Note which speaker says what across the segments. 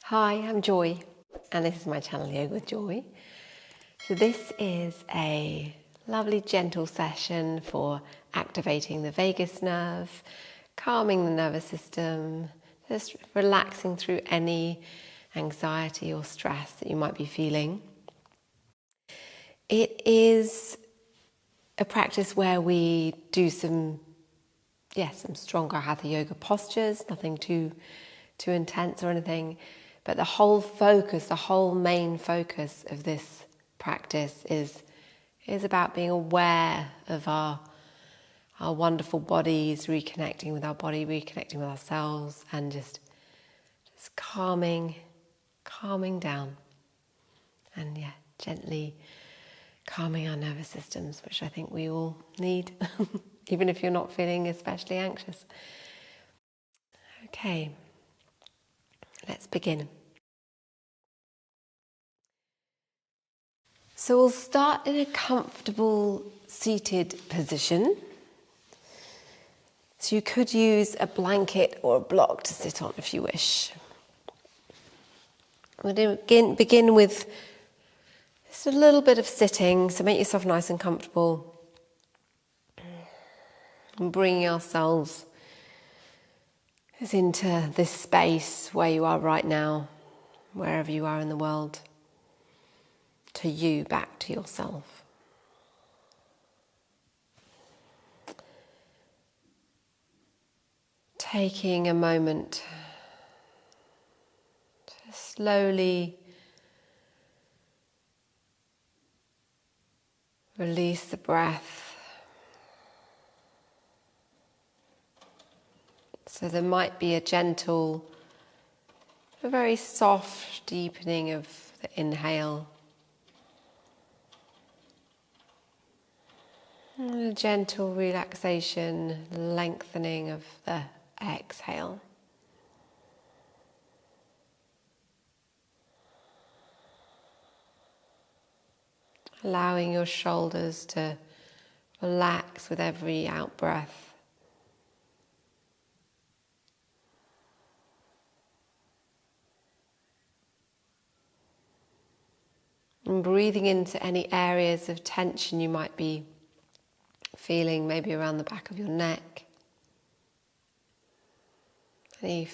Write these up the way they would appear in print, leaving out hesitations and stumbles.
Speaker 1: Hi, I'm Joy, and this is my channel Yoga with Joy. So this is a lovely gentle session for activating the vagus nerve, calming the nervous system, just relaxing through any anxiety or stress that you might be feeling. It is a practice where we do some stronger hatha yoga postures, nothing too intense or anything. But the whole main focus of this practice is about being aware of our wonderful bodies, reconnecting with our body, reconnecting with ourselves, and just calming down, and gently calming our nervous systems, which I think we all need, even if you're not feeling especially anxious. Okay, let's begin. So we'll start in a comfortable seated position. So you could use a blanket or a block to sit on if you wish. We're going to begin with just a little bit of sitting, so make yourself nice and comfortable. And bringing ourselves into this space where you are right now, wherever you are in the world. To you, back to yourself. Taking a moment to slowly release the breath. So there might be a very soft deepening of the inhale. And a gentle relaxation, lengthening of the exhale. Allowing your shoulders to relax with every out-breath. And breathing into any areas of tension you might be feeling, maybe around the back of your neck, any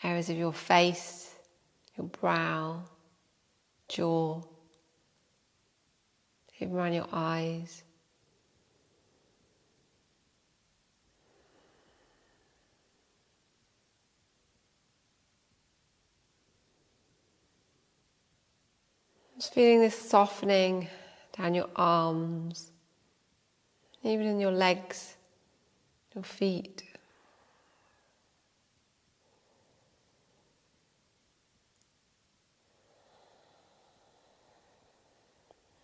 Speaker 1: areas of your face, your brow, jaw, even around your eyes. Just feeling this softening down your arms, even in your legs, your feet.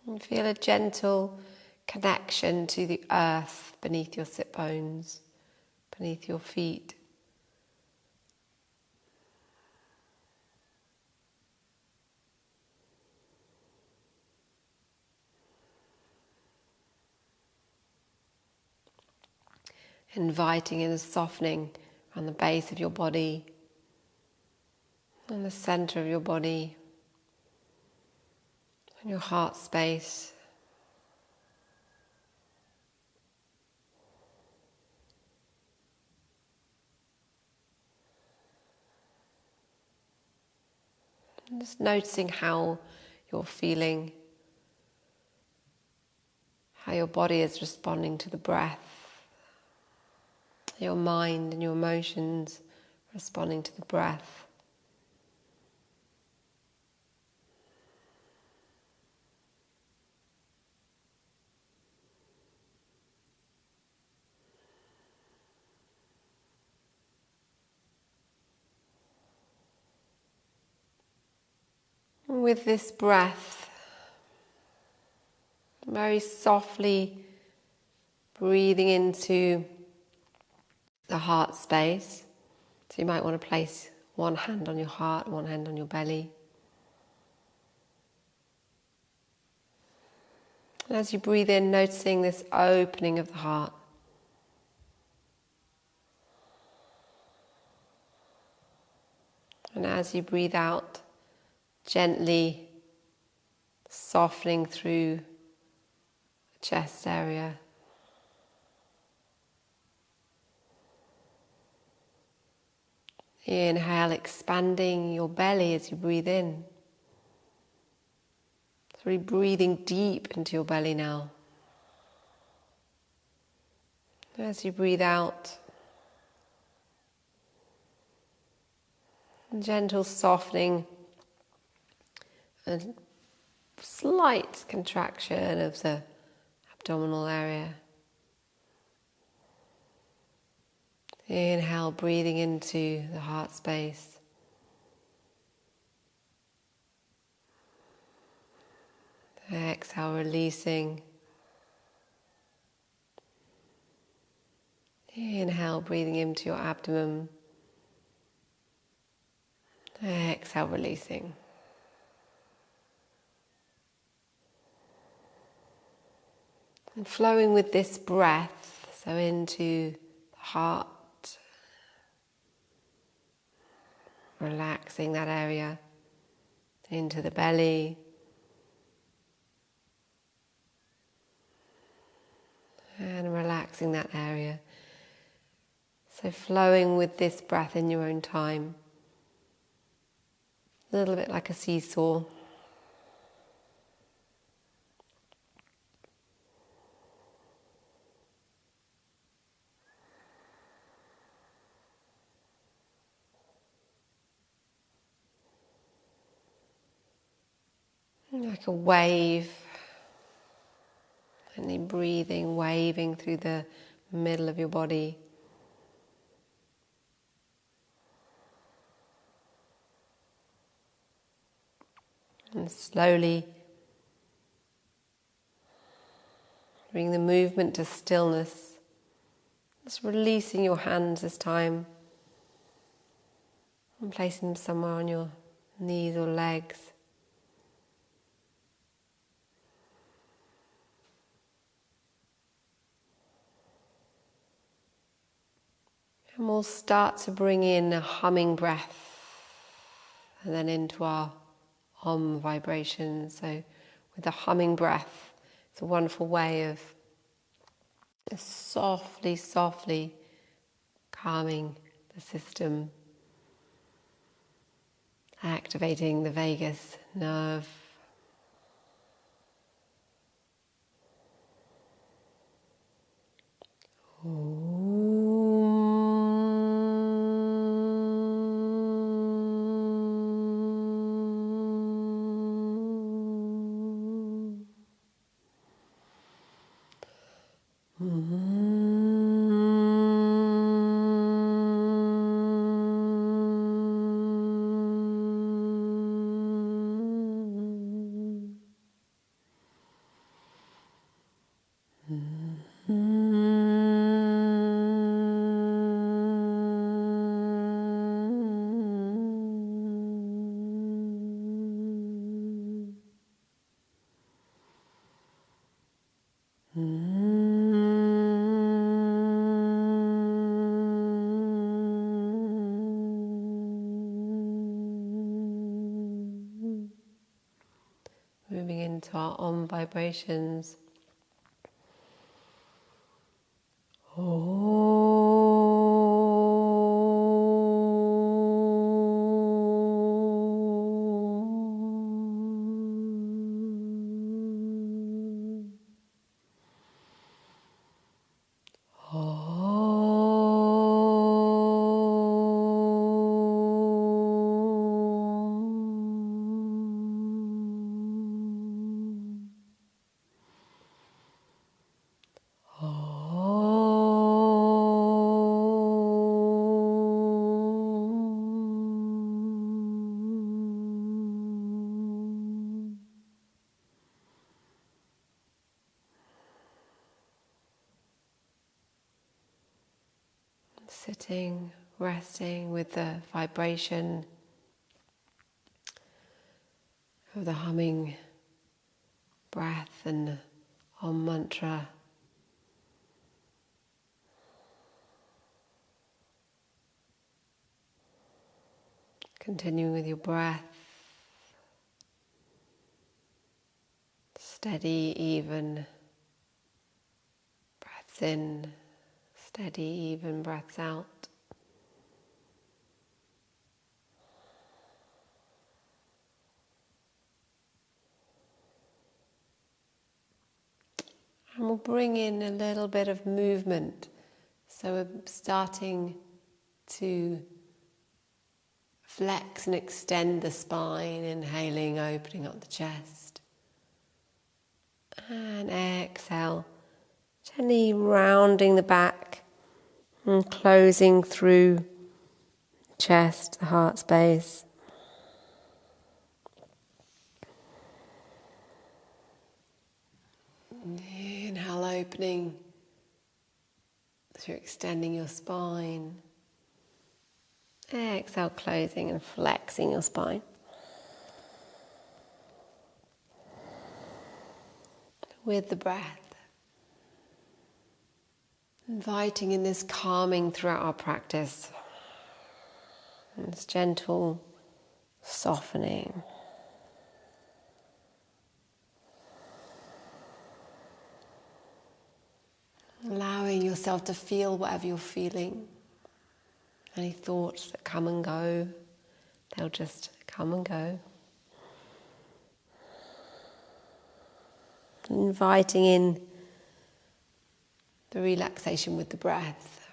Speaker 1: And feel a gentle connection to the earth beneath your sit bones, beneath your feet. Inviting in a softening on the base of your body, on the center of your body, on your heart space. And just noticing how you're feeling, how your body is responding to the breath, your mind and your emotions responding to the breath. And with this breath, very softly breathing into the heart space. So you might want to place one hand on your heart, one hand on your belly. And as you breathe in, noticing this opening of the heart. And as you breathe out, gently softening through the chest area. Inhale, expanding your belly as you breathe in. So really breathing deep into your belly now. As you breathe out, gentle softening and slight contraction of the abdominal area. Inhale, breathing into the heart space. Exhale, releasing. Inhale, breathing into your abdomen. Exhale, releasing. And flowing with this breath, so into the heart, relaxing that area, into the belly, and relaxing that area. So flowing with this breath in your own time, a little bit like a seesaw. Like a wave, and then breathing, waving through the middle of your body. And slowly bring the movement to stillness. Just releasing your hands this time and placing them somewhere on your knees or legs. And we'll start to bring in a humming breath and then into our Om vibration. So with a humming breath, it's a wonderful way of softly, softly calming the system, activating the vagus nerve. Moving into our Om vibrations. Sitting, resting with the vibration of the humming breath and the Om mantra. You Continuing with your breath. Steady, even breaths in, steady, even breaths out. And we'll bring in a little bit of movement. So we're starting to flex and extend the spine, inhaling, opening up the chest. And exhale, gently rounding the back and closing through the chest, the heart space. Inhale, opening, so you're extending your spine. Exhale, closing and flexing your spine. With the breath, inviting in this calming throughout our practice, and this gentle softening. Allowing yourself to feel whatever you're feeling. Any thoughts that come and go, they'll just come and go. Inviting in the relaxation with the breath.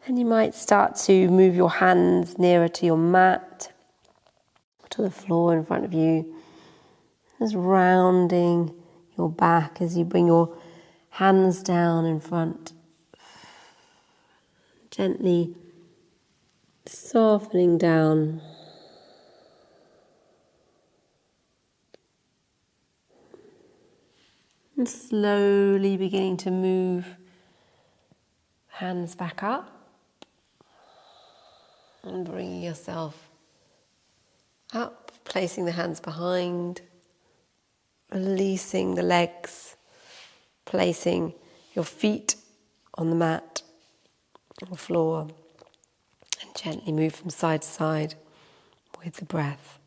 Speaker 1: And you might start to move your hands nearer to your mat, to the floor in front of you, just rounding your back as you bring your hands down in front, gently softening down. And slowly beginning to move hands back up and bringing yourself up, placing the hands behind, releasing the legs, placing your feet on the mat or floor, and gently move from side to side with the breath.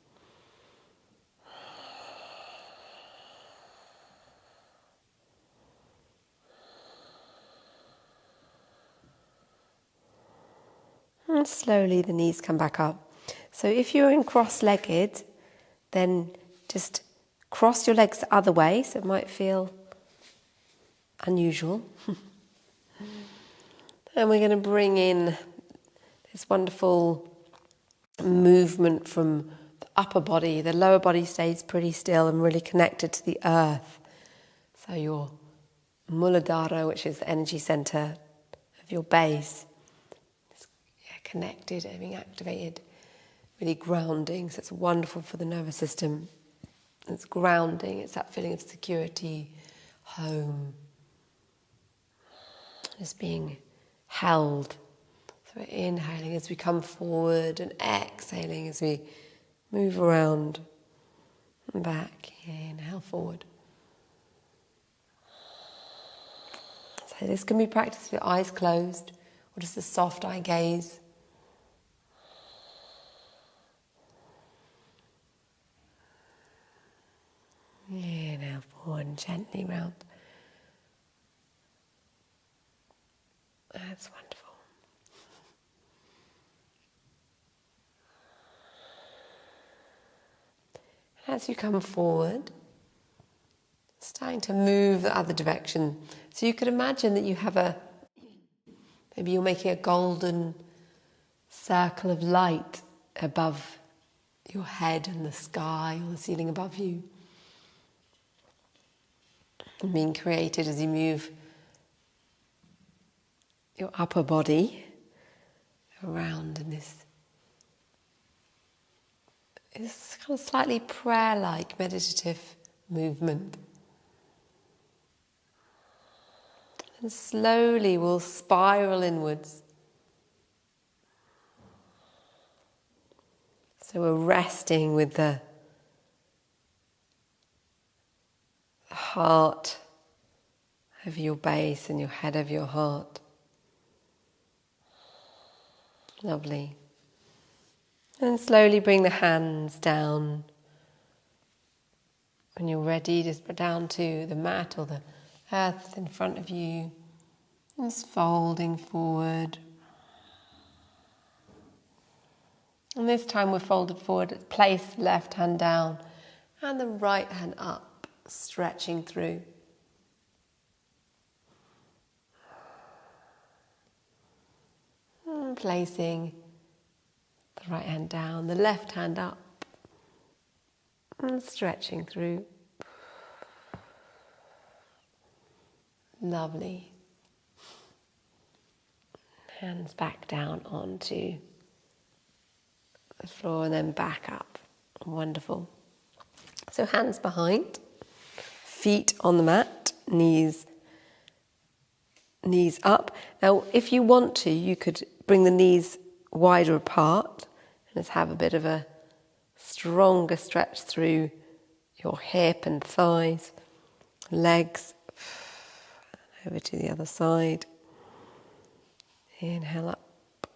Speaker 1: And slowly the knees come back up. So if you're in cross-legged, then just cross your legs the other way, so it might feel unusual. And we're going to bring in this wonderful movement from the upper body. The lower body stays pretty still and really connected to the earth. So your Muladhara, which is the energy center of your base, is connected and being activated, really grounding. So it's wonderful for the nervous system. It's grounding, it's that feeling of security, home, just being held. So we're inhaling as we come forward and exhaling as we move around and back. Inhale forward. So this can be practiced with your eyes closed or just a soft eye gaze. Inhale forward and gently round. That's wonderful. As you come forward, starting to move the other direction. So you could imagine that you have maybe you're making a golden circle of light above your head and the sky or the ceiling above you. And being created as you move your upper body around in this kind of slightly prayer-like meditative movement. And slowly we'll spiral inwards. So we're resting with the heart over your base and your head over your heart. Lovely. And slowly bring the hands down. When you're ready, just put down to the mat or the earth in front of you. Just folding forward. And this time we're folded forward. Place the left hand down and the right hand up, stretching through. And placing the right hand down, the left hand up, and stretching through. Lovely. Hands back down onto the floor and then back up. Wonderful. So hands behind, feet on the mat, knees up. Now, if you want to, you could bring the knees wider apart and just have a bit of a stronger stretch through your hip and thighs, legs. Over to the other side. Inhale up,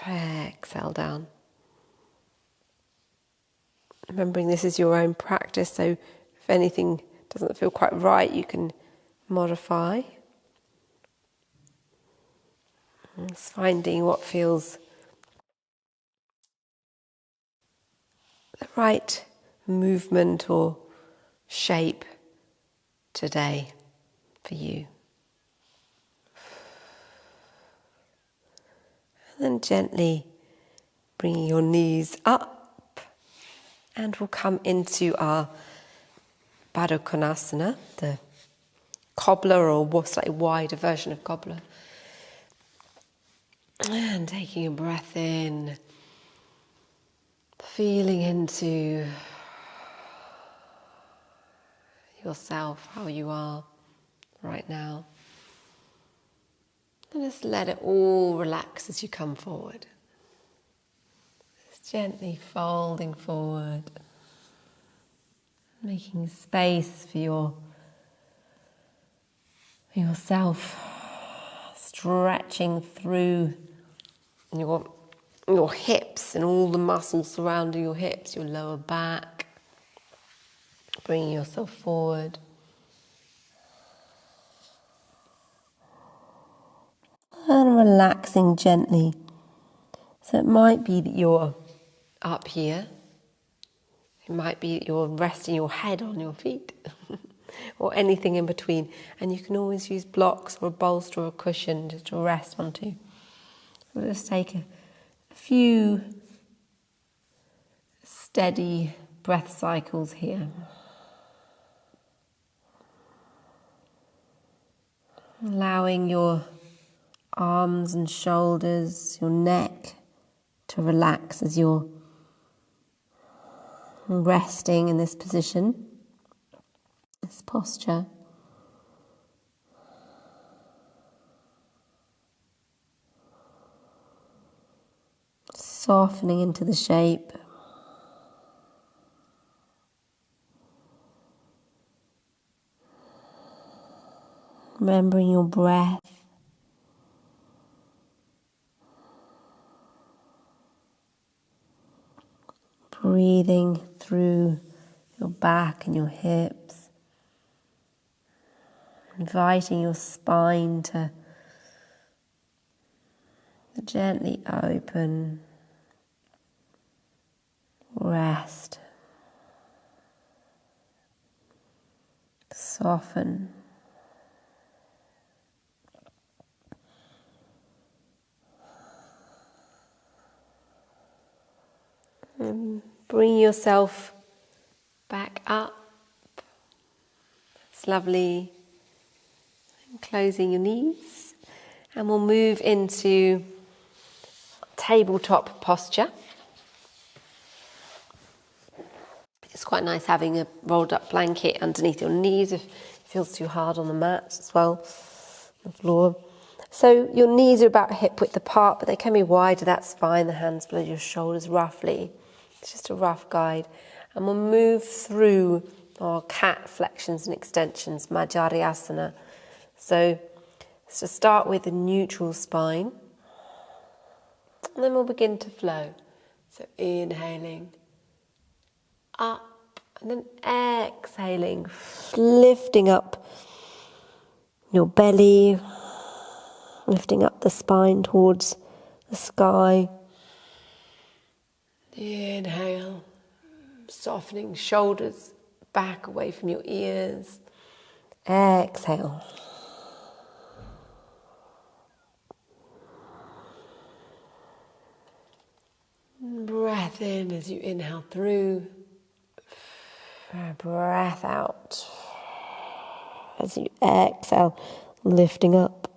Speaker 1: exhale down. Remembering this is your own practice, so if anything doesn't feel quite right, you can modify. Just finding what feels the right movement or shape today for you. And then gently bringing your knees up, and we'll come into our Baddha Konasana, the cobbler or slightly wider version of cobbler. And taking a breath in, feeling into yourself, how you are right now. And just let it all relax as you come forward. Just gently folding forward, making space for yourself, stretching through your hips and all the muscles surrounding your hips, your lower back, bringing yourself forward. And relaxing gently. So it might be that you're up here. It might be that you're resting your head on your feet or anything in between. And you can always use blocks or a bolster or a cushion just to rest onto. We'll just take a few steady breath cycles here. Allowing your arms and shoulders, your neck to relax as you're resting in this position, this posture. Softening into the shape. Remembering your breath. Breathing through your back and your hips. Inviting your spine to gently open. Rest. Soften. And bring yourself back up. It's lovely. And closing your knees. And we'll move into tabletop posture. It's quite nice having a rolled up blanket underneath your knees if it feels too hard on the mat as well, the floor. So your knees are about hip width apart, but they can be wider, that's fine. The hands below your shoulders roughly. It's just a rough guide. And we'll move through our cat flexions and extensions, Majjariasana. So let's just start with a neutral spine, and then we'll begin to flow. So inhaling up, and then exhaling, lifting up your belly, lifting up the spine towards the sky. Inhale, softening shoulders back away from your ears. Exhale. Breath in as you inhale through. Breath out as you exhale, lifting up.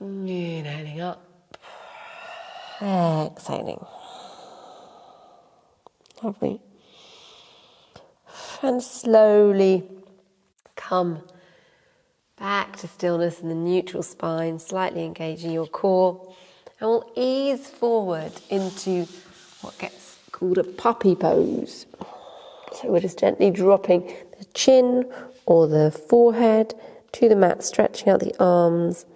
Speaker 1: Inhaling up, exhaling. Lovely. And slowly come back to stillness in the neutral spine, slightly engaging your core. And we'll ease forward into what gets called a puppy pose. So we're just gently dropping the chin or the forehead to the mat, stretching out the arms.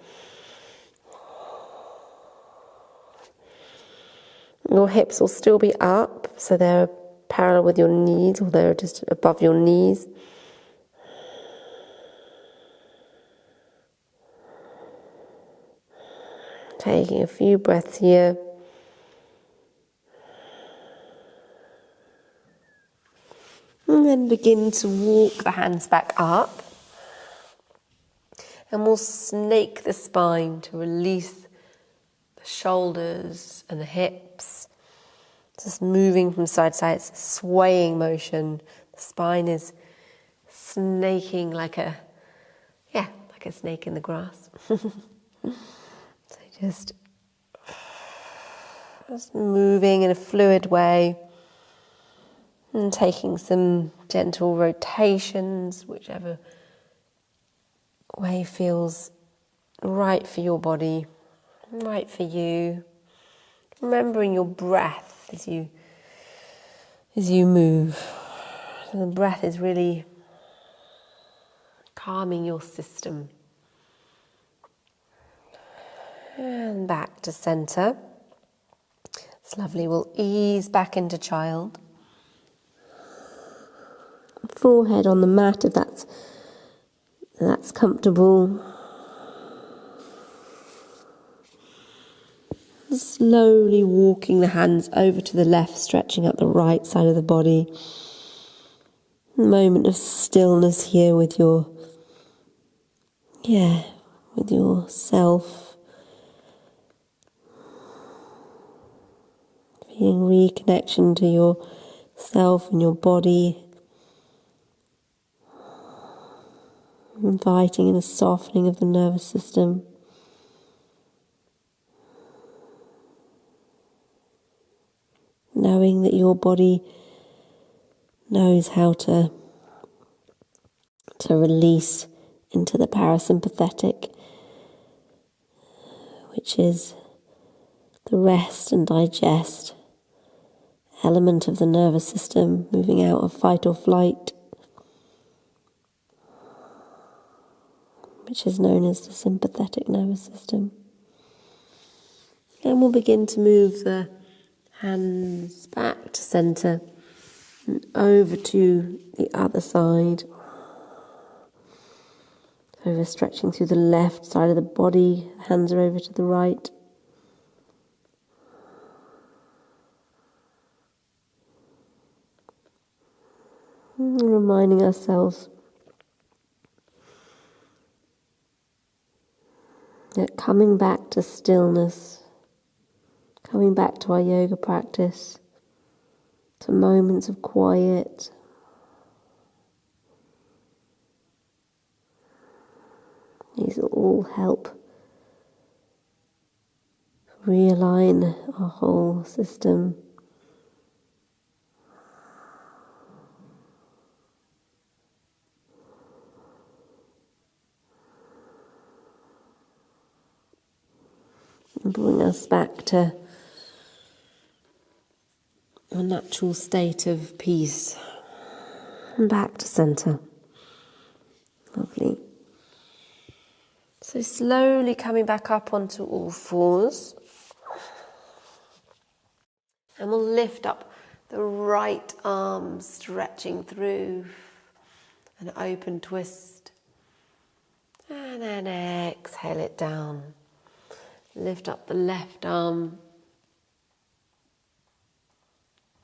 Speaker 1: Your hips will still be up, so they're parallel with your knees, or they're just above your knees. Taking a few breaths here. And then begin to walk the hands back up. And we'll snake the spine to release the shoulders and the hips. Just moving from side to side, it's a swaying motion. The spine is snaking like a snake in the grass. So just moving in a fluid way and taking some gentle rotations, whichever way feels right for your body, right for you. Remembering your breath as you move. So the breath is really calming your system. And back to center. It's lovely. We'll ease back into child. Forehead on the mat if that's comfortable. Slowly walking the hands over to the left, stretching out the right side of the body. A moment of stillness here with yourself. Feeling reconnection to yourself and your body. Inviting in a softening of the nervous system. Knowing that your body knows how to release into the parasympathetic, which is the rest and digest element of the nervous system, moving out of fight or flight, which is known as the sympathetic nervous system. And we'll begin to move the hands back to center and over to the other side. Over stretching through the left side of the body, hands are over to the right. Reminding ourselves that coming back to stillness, coming back to our yoga practice, to moments of quiet, these will all help realign our whole system. And bring us back to a natural state of peace, and back to center. Lovely. So slowly coming back up onto all fours. And we'll lift up the right arm, stretching through an open twist. And then exhale it down. Lift up the left arm.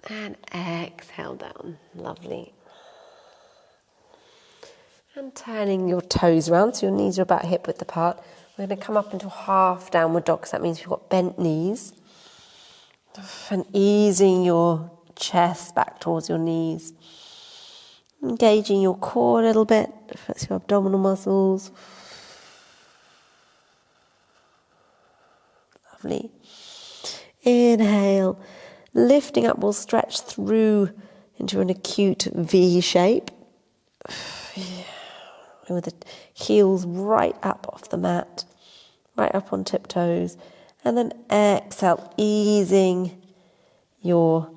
Speaker 1: And exhale down. Lovely. And turning your toes around, so your knees are about hip width apart. We're going to come up into half downward dog, so that means we've got bent knees. And easing your chest back towards your knees. Engaging your core a little bit, that's your abdominal muscles. Lovely. Inhale. Lifting up, we'll stretch through into an acute V shape. With the heels right up off the mat, right up on tiptoes. And then exhale, easing your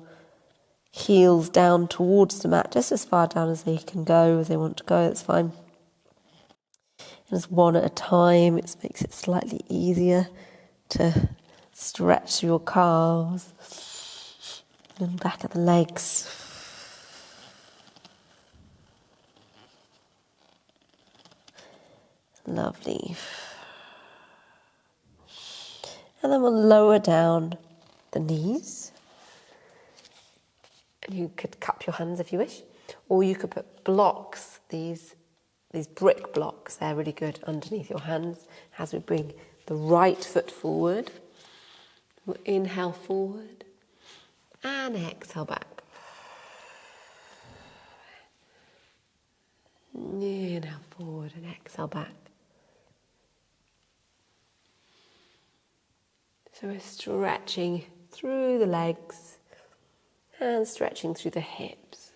Speaker 1: heels down towards the mat, just as far down as they can go, as they want to go, that's fine. And just one at a time, it makes it slightly easier to stretch your calves and back of the legs. Lovely. And then we'll lower down the knees. And you could cup your hands if you wish. Or you could put blocks, these brick blocks, they're really good underneath your hands as we bring the right foot forward. We'll inhale forward and exhale back. Inhale forward and exhale back. So we're stretching through the legs and stretching through the hips.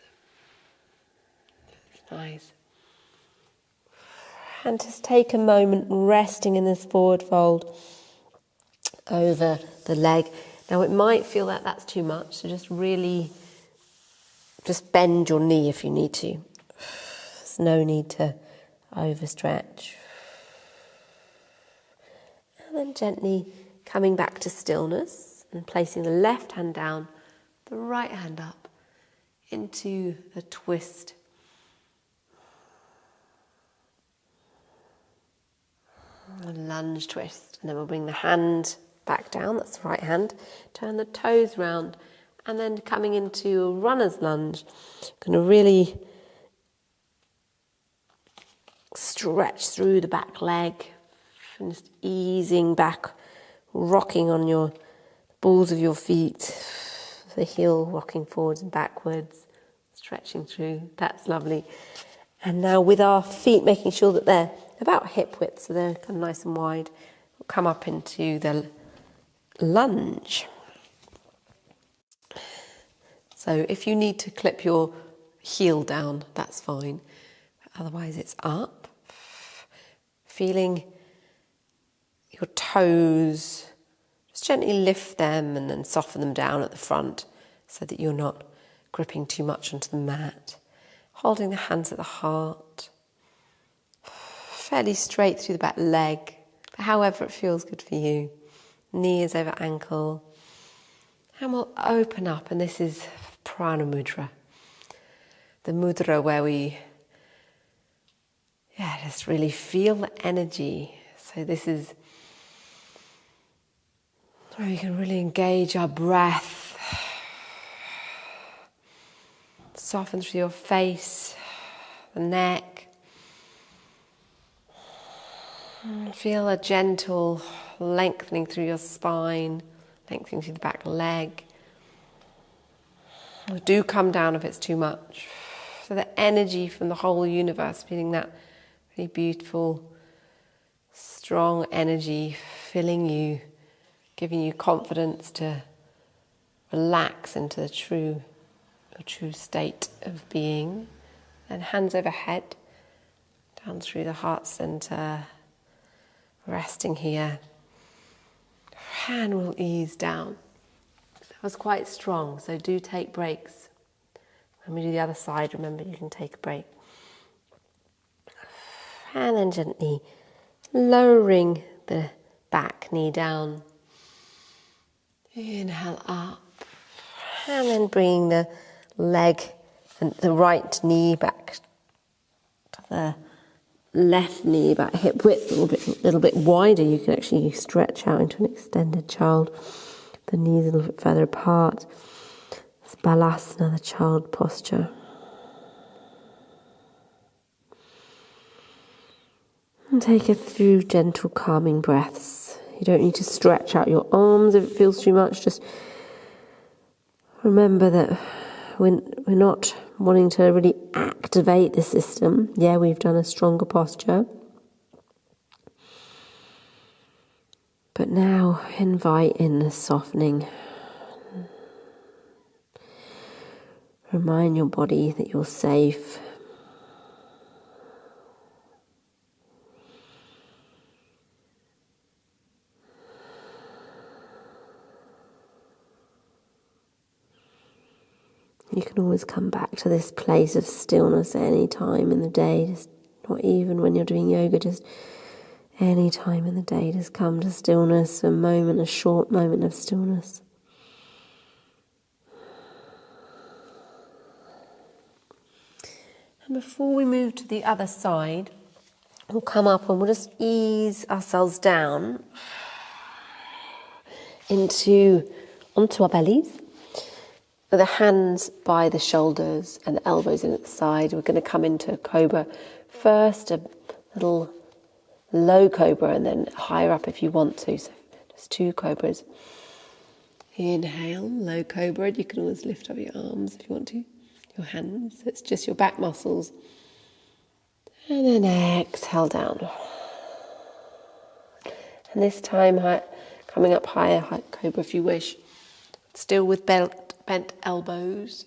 Speaker 1: Nice. And just take a moment resting in this forward fold over the leg. Now it might feel that that's too much, so just bend your knee if you need to. There's no need to overstretch. And then gently coming back to stillness and placing the left hand down, the right hand up into a twist. A lunge twist. And then we'll bring the hand back down, that's the right hand. Turn the toes round and then coming into a runner's lunge. Going to really stretch through the back leg and just easing back, rocking on your balls of your feet, the heel rocking forwards and backwards, stretching through. That's lovely. And now with our feet, making sure that they're about hip width, so they're kind of nice and wide, we'll come up into the lunge. So if you need to clip your heel down, that's fine. But otherwise it's up. Feeling your toes, just gently lift them and then soften them down at the front so that you're not gripping too much onto the mat. Holding the hands at the heart. Fairly straight through the back leg, however it feels good for you. Knee is over ankle. And we'll open up, and this is prana mudra. The mudra where we just really feel the energy. So this is where we can really engage our breath. Soften through your face, the neck. And feel a gentle lengthening through your spine, lengthening through the back leg. Do come down if it's too much. So the energy from the whole universe, feeling that really beautiful, strong energy filling you, giving you confidence to relax into the true state of being. And hands overhead, down through the heart center, resting here. Hand will ease down. That was quite strong, so do take breaks When we do the other side, remember you can take a break. And then gently lowering the back knee down. Inhale up. And then bringing the leg and the right knee back to the left knee, about hip width, a little bit wider. You can actually stretch out into an extended child. The knees a little bit further apart. It's balasana, the child posture. And take a few gentle calming breaths. You don't need to stretch out your arms if it feels too much. Just remember that we're not wanting to really activate the system. Yeah, we've done a stronger posture. But now invite in the softening. Remind your body that you're safe. You can always come back to this place of stillness at any time in the day, just not even when you're doing yoga, just any time in the day, just come to stillness, a short moment of stillness. And before we move to the other side, we'll come up and we'll just ease ourselves down onto our bellies. With the hands by the shoulders and the elbows in at the side. We're going to come into a cobra first, a little low cobra, and then higher up if you want to. So just 2 cobras. Inhale, low cobra. You can always lift up your arms if you want to, your hands. It's just your back muscles. And then exhale down. And this time coming up higher, high cobra if you wish. Still with bent elbows,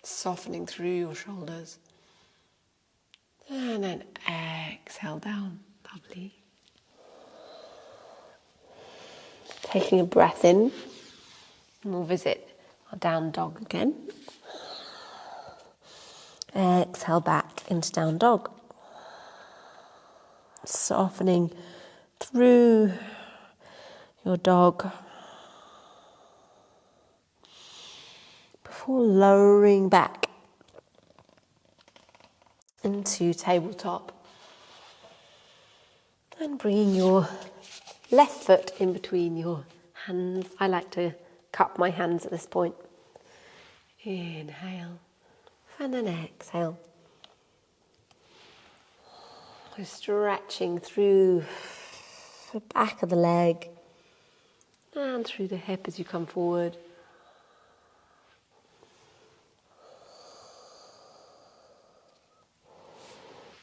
Speaker 1: softening through your shoulders. And then exhale down. Lovely. Taking a breath in, and we'll visit our down dog again. Exhale back into down dog. Softening through your dog. Before lowering back into tabletop and bringing your left foot in between your hands. I like to cup my hands at this point. Inhale and then exhale. We're stretching through the back of the leg and through the hip as you come forward.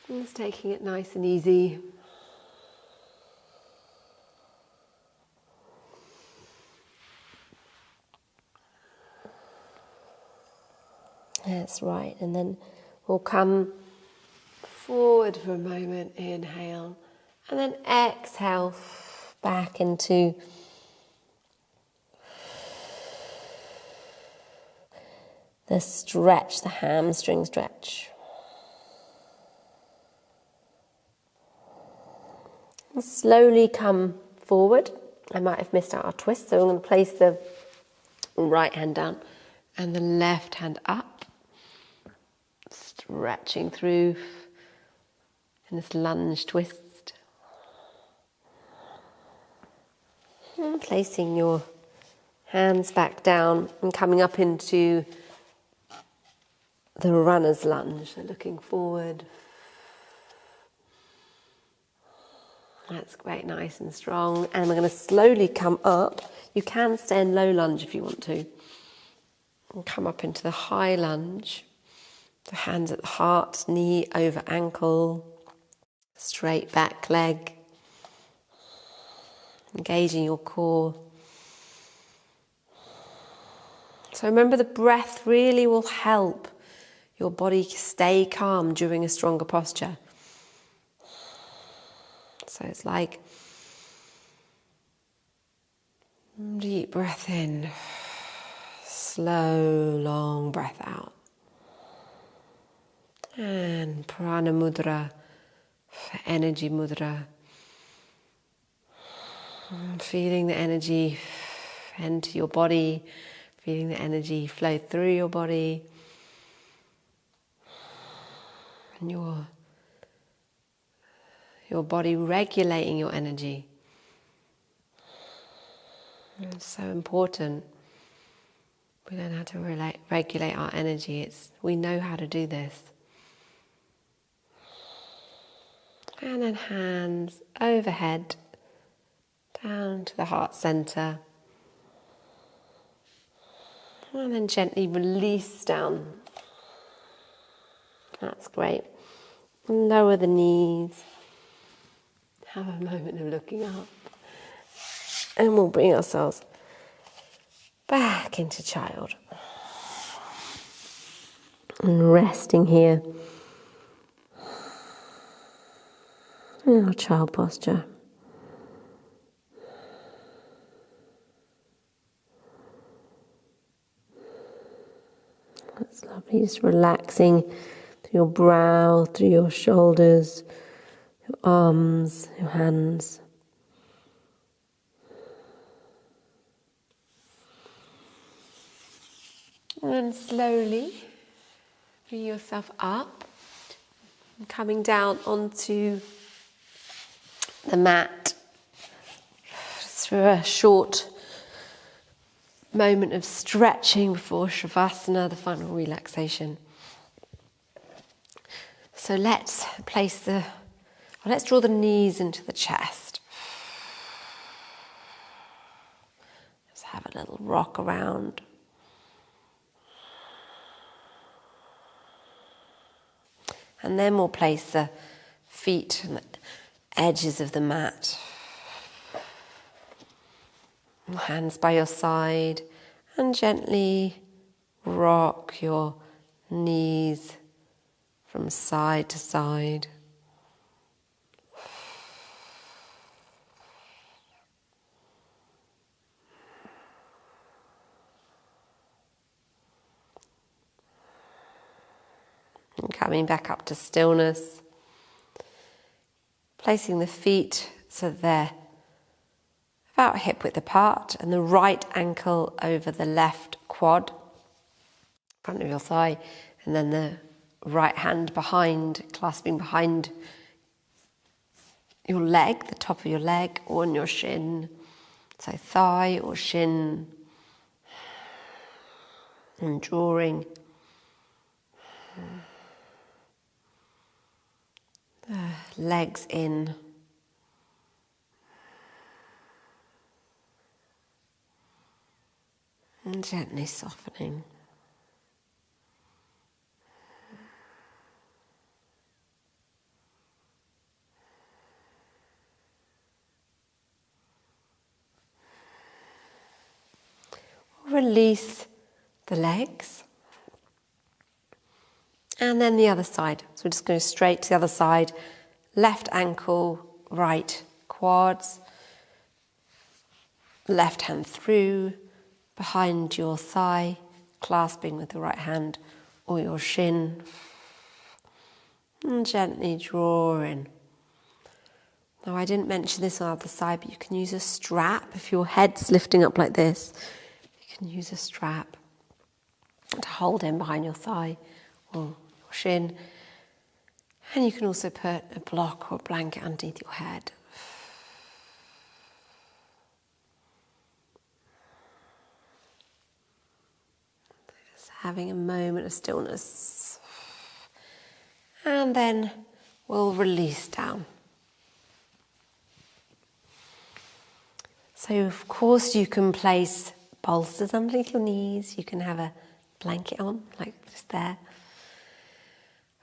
Speaker 1: And just taking it nice and easy. That's right. And then we'll come forward for a moment. Inhale. And then exhale back into the stretch, the hamstring stretch. And slowly come forward. I might have missed out our twist, so I'm going to place the right hand down and the left hand up, stretching through in this lunge twist. And placing your hands back down and coming up into the runner's lunge, so looking forward. That's great, nice and strong. And we're going to slowly come up. You can stay in low lunge if you want to. And come up into the high lunge. The hands at the heart, knee over ankle. Straight back leg. Engaging your core. So remember, the breath really will help your body stay calm during a stronger posture. So it's like deep breath in, slow, long breath out. And prana mudra, energy mudra. Feeling the energy enter your body, feeling the energy flow through your body. And your body regulating your energy. It's so important. We learn how to regulate our energy. We know how to do this. And then hands overhead, down to the heart center. And then gently release down. That's great. Lower the knees. Have a moment of looking up. And we'll bring ourselves back into child. And resting here in our child posture. That's lovely, just relaxing through your brow, through your shoulders, your arms, your hands. And then slowly bring yourself up, and coming down onto the mat through a short moment of stretching before Shavasana, the final relaxation. So let's draw the knees into the chest. Let's have a little rock around. And then we'll place the feet on the edges of the mat. Hands by your side, and gently rock your knees from side to side. And coming back up to stillness, placing the feet so that they're about hip width apart, and the right ankle over the left quad, front of your thigh, and then the right hand behind, clasping behind your leg, the top of your leg, or on your shin, so thigh or shin, and drawing the legs in. And gently softening. Release the legs. And then the other side. So we're just going straight to the other side. Left ankle, right quads. Left hand through, behind your thigh, clasping with the right hand or your shin. And gently draw in. Now, I didn't mention this on the other side, but you can use a strap. If your head's lifting up like this, you can use a strap to hold in behind your thigh or your shin. And you can also put a block or a blanket underneath your head. Just having a moment of stillness. And then we'll release down. So, of course, you can place bolsters underneath your knees. You can have a blanket on, like just there.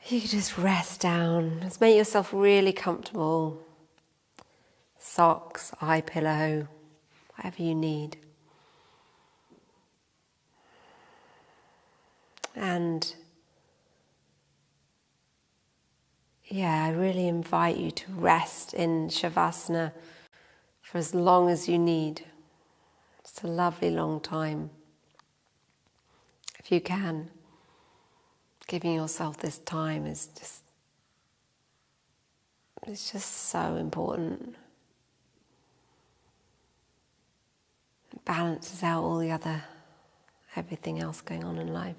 Speaker 1: You can just rest down. Just make yourself really comfortable. Socks, eye pillow, whatever you need. And yeah, I really invite you to rest in Shavasana for as long as you need. It's a lovely long time, if you can. giving yourself this time is it's just so important. It balances out all the other, everything else going on in life.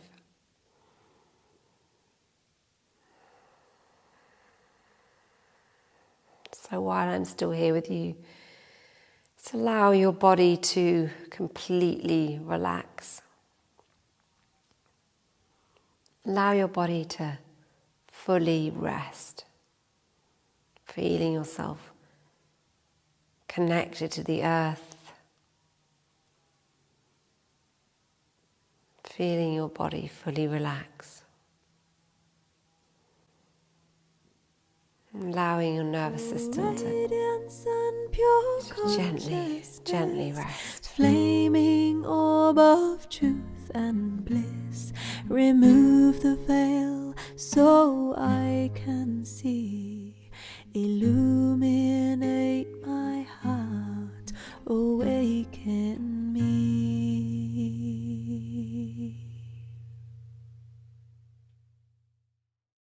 Speaker 1: So while I'm still here with you, just allow your body to completely relax. Allow your body to fully rest, feeling yourself connected to the earth, feeling your body fully relax. Allowing your nervous system to gently rest.
Speaker 2: Flaming orb of truth and bliss, remove the veil so I can see. Illuminate